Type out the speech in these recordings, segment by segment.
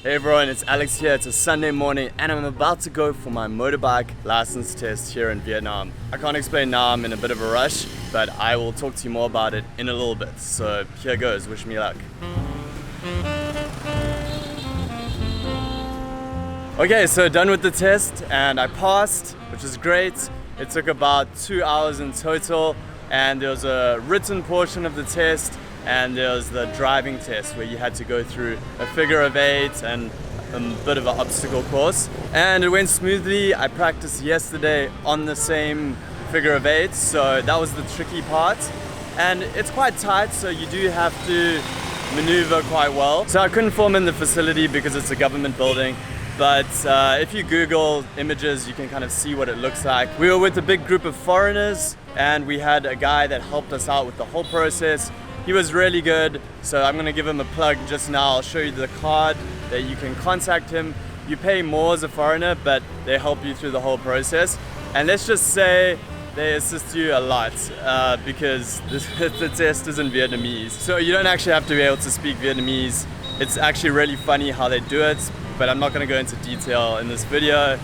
Hey everyone, it's Alex here. It's a Sunday morning and I'm about to go for my motorbike license test here in Vietnam. I can't explain now, I'm in a bit of a rush, but I will talk to you more about it in a little bit. So here goes, wish me luck. Okay, so done with the test and I passed, which is great. It took about 2 hours in total, and there was a written portion of the test and there was the driving test where you had to go through a figure of 8 and a bit of an obstacle course. And it went smoothly. I practiced yesterday on the same figure of 8, so that was the tricky part. And it's quite tight, so you do have to maneuver quite well. So I couldn't film in the facility because it's a government building. But if you Google images, you can kind of see what it looks like. We were with a big group of foreigners and we had a guy that helped us out with the whole process. He was really good, so I'm gonna give him a plug just now. I'll show you the card that you can contact him. You pay more as a foreigner, but they help you through the whole process. And let's just say they assist you a lot because the test is in Vietnamese. So you don't actually have to be able to speak Vietnamese. It's actually really funny how they do it, but I'm not gonna go into detail in this video.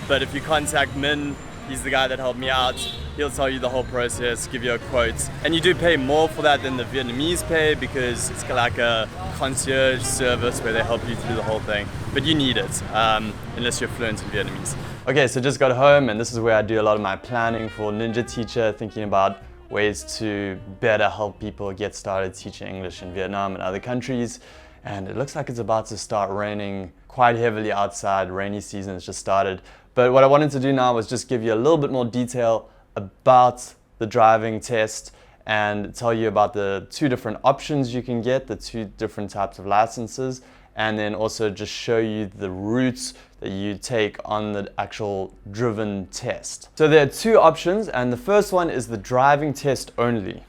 But if you contact Min, he's the guy that helped me out. He'll tell you the whole process, give you a quote. And you do pay more for that than the Vietnamese pay because it's like a concierge service where they help you through the whole thing. But you need it, unless you're fluent in Vietnamese. Okay, so just got home and this is where I do a lot of my planning for Ninja Teacher, thinking about ways to better help people get started teaching English in Vietnam and other countries. And it looks like it's about to start raining quite heavily outside. Rainy season has just started. But what I wanted to do now was just give you a little bit more detail about the driving test and tell you about the 2 different options you can get, the 2 different types of licenses, and then also just show you the routes that you take on the actual driven test. So there are 2 options, and the first one is the driving test only.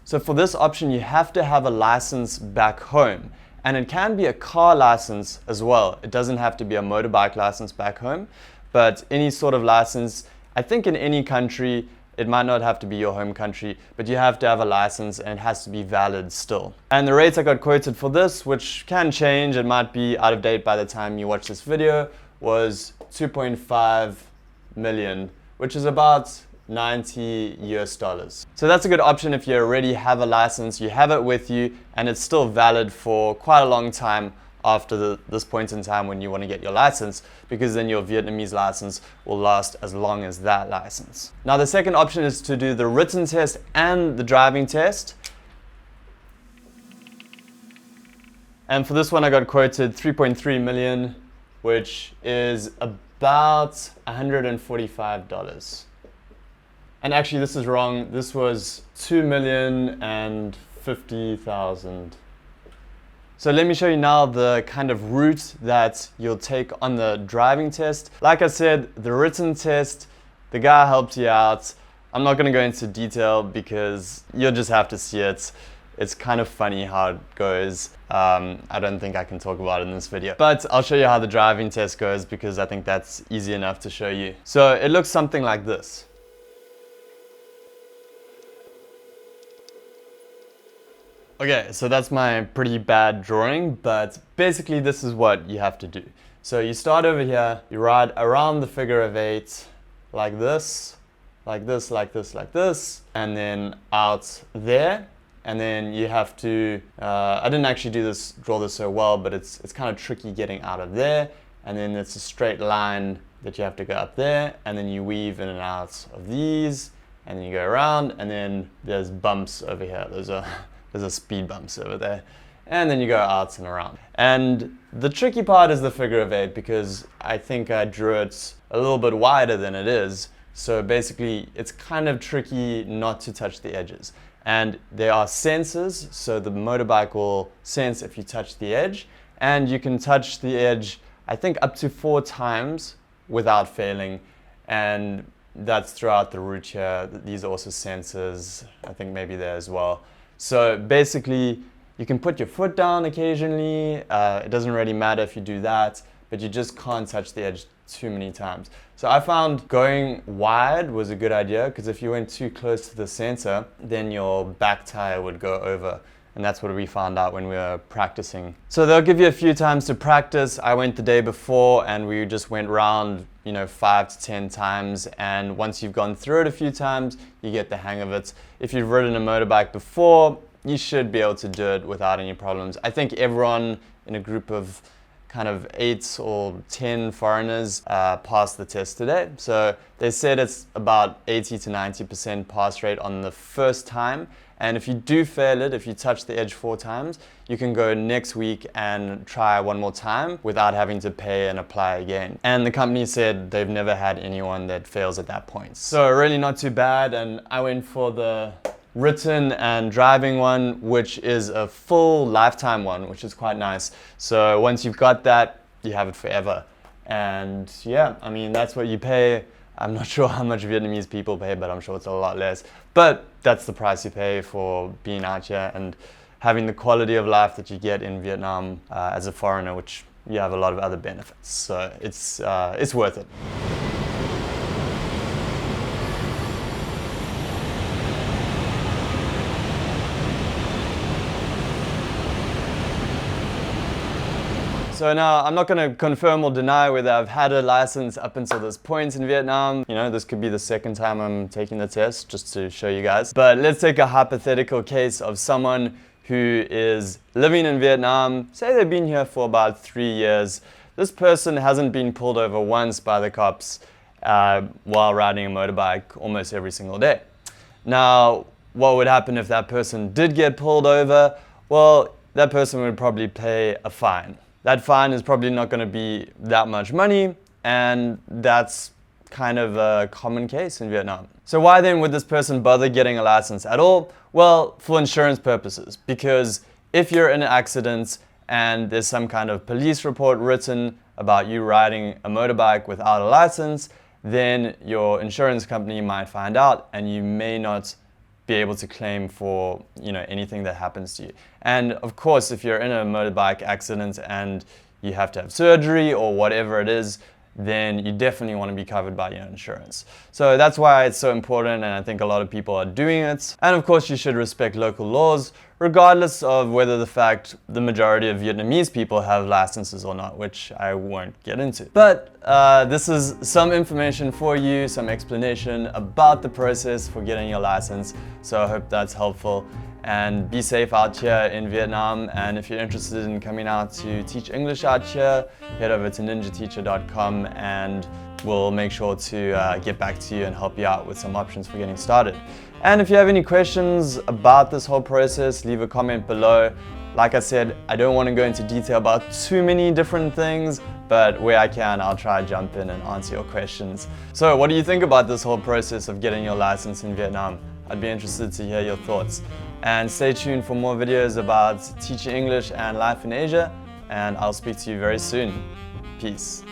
So for this option, you have to have a license back home. And it can be a car license as well. It doesn't have to be a motorbike license back home, but any sort of license, I think in any country, it might not have to be your home country, but you have to have a license and it has to be valid still. And the rates I got quoted for this, which can change, it might be out of date by the time you watch this video, was 2.5 million, which is about $90 US. So that's a good option if you already have a license, you have it with you, and it's still valid for quite a long time after this point in time when you want to get your license, because then your Vietnamese license will last as long as that license. Now the second option is to do the written test and the driving test. And for this one I got quoted 3.3 million, which is about $145. And actually this is wrong, this was 2,050,000. So let me show you now the kind of route that you'll take on the driving test. Like I said, the written test, the guy helped you out. I'm not gonna go into detail because you'll just have to see it. It's kind of funny how it goes. I don't think I can talk about it in this video, but I'll show you how the driving test goes because I think that's easy enough to show you. So it looks something like this. Okay, so that's my pretty bad drawing, but basically this is what you have to do. So you start over here, you ride around the figure of 8 like this, like this, like this, like this, and then out there. And then you have to, I didn't actually draw this so well, but it's kind of tricky getting out of there. And then it's a straight line that you have to go up there, and then you weave in and out of these, and then you go around, and then there's bumps over here. There's a speed bumps over there, and then you go out and around. And the tricky part is the figure of 8 because I think I drew it a little bit wider than it is. So basically it's kind of tricky not to touch the edges. And there are sensors, so the motorbike will sense if you touch the edge, and you can touch the edge I think up to 4 times without failing, and that's throughout the route here. These are also sensors, I think maybe there as well. So basically, you can put your foot down occasionally. It doesn't really matter if you do that, but you just can't touch the edge too many times. So I found going wide was a good idea because if you went too close to the sensor, then your back tire would go over and that's what we found out when we were practicing. So they'll give you a few times to practice. I went the day before and we just went round, 5 to 10 times, and once you've gone through it a few times, you get the hang of it. If you've ridden a motorbike before, you should be able to do it without any problems. I think everyone in a group of kind of 8 or 10 foreigners passed the test today. So they said it's about 80 to 90% pass rate on the first time. And if you do fail it, if you touch the edge 4 times, you can go next week and try one more time without having to pay and apply again. And the company said they've never had anyone that fails at that point. So really not too bad. And I went for the written and driving one, which is a full lifetime one, which is quite nice. So once you've got that, you have it forever. And yeah, I mean, that's what you pay. I'm not sure how much Vietnamese people pay, but I'm sure it's a lot less. But that's the price you pay for being out here and having the quality of life that you get in Vietnam as a foreigner, which you have a lot of other benefits. So it's worth it. So now, I'm not going to confirm or deny whether I've had a license up until this point in Vietnam. This could be the second time I'm taking the test, just to show you guys. But let's take a hypothetical case of someone who is living in Vietnam. Say they've been here for about 3 years. This person hasn't been pulled over once by the cops while riding a motorbike almost every single day. Now, what would happen if that person did get pulled over? Well, that person would probably pay a fine. That fine is probably not going to be that much money, and that's kind of a common case in Vietnam. So why then would this person bother getting a license at all? Well, for insurance purposes, because if you're in an accident and there's some kind of police report written about you riding a motorbike without a license, then your insurance company might find out and you may not be able to claim for anything that happens to you. And of course, if you're in a motorbike accident and you have to have surgery or whatever it is, then you definitely want to be covered by your insurance. So that's why it's so important, and I think a lot of people are doing it. And of course, you should respect local laws, regardless of whether the majority of Vietnamese people have licenses or not, which I won't get into. But this is some information for you, some explanation about the process for getting your license. So I hope that's helpful. And be safe out here in Vietnam. And if you're interested in coming out to teach English out here, head over to ninjateacher.com and we'll make sure to get back to you and help you out with some options for getting started. And if you have any questions about this whole process, leave a comment below. Like I said, I don't want to go into detail about too many different things, but where I can, I'll try to jump in and answer your questions. So what do you think about this whole process of getting your license in Vietnam? I'd be interested to hear your thoughts. And stay tuned for more videos about teaching English and life in Asia, and I'll speak to you very soon. Peace.